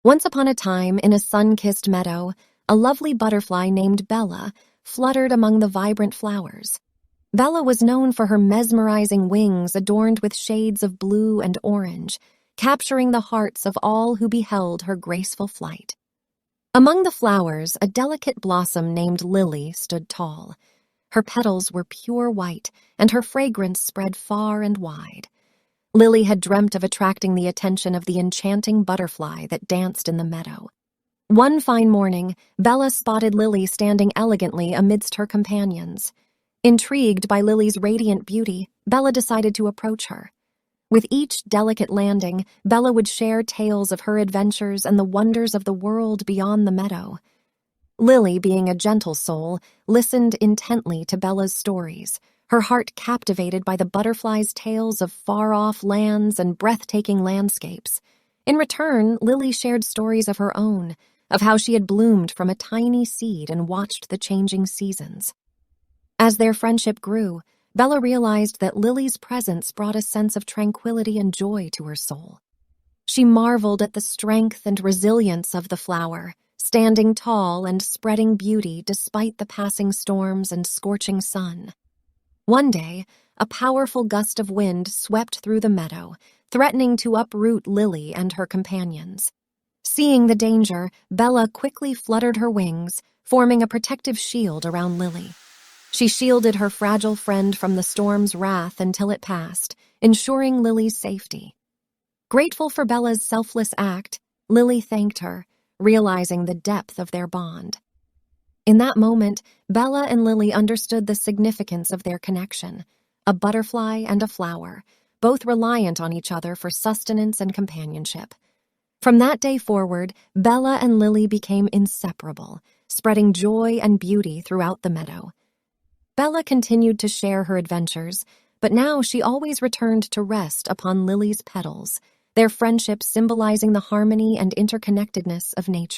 Once upon a time, in a sun-kissed meadow, a lovely butterfly named Bella fluttered among the vibrant flowers. Bella was known for her mesmerizing wings adorned with shades of blue and orange, capturing the hearts of all who beheld her graceful flight. Among the flowers, a delicate blossom named Lily stood tall. Her petals were pure white, and her fragrance spread far and wide. Lily had dreamt of attracting the attention of the enchanting butterfly that danced in the meadow. One fine morning, Bella spotted Lily standing elegantly amidst her companions. Intrigued by Lily's radiant beauty, Bella decided to approach her. With each delicate landing, Bella would share tales of her adventures and the wonders of the world beyond the meadow. Lily, being a gentle soul, listened intently to Bella's stories, her heart captivated by the butterfly's tales of far-off lands and breathtaking landscapes. In return, Lily shared stories of her own, of how she had bloomed from a tiny seed and watched the changing seasons. As their friendship grew, Bella realized that Lily's presence brought a sense of tranquility and joy to her soul. She marveled at the strength and resilience of the flower, standing tall and spreading beauty despite the passing storms and scorching sun. One day, a powerful gust of wind swept through the meadow, threatening to uproot Lily and her companions. Seeing the danger, Bella quickly fluttered her wings, forming a protective shield around Lily. She shielded her fragile friend from the storm's wrath until it passed, ensuring Lily's safety. Grateful for Bella's selfless act, Lily thanked her, realizing the depth of their bond. In that moment, Bella and Lily understood the significance of their connection, a butterfly and a flower, both reliant on each other for sustenance and companionship. From that day forward, Bella and Lily became inseparable, spreading joy and beauty throughout the meadow. Bella continued to share her adventures, but now she always returned to rest upon Lily's petals, their friendship symbolizing the harmony and interconnectedness of nature.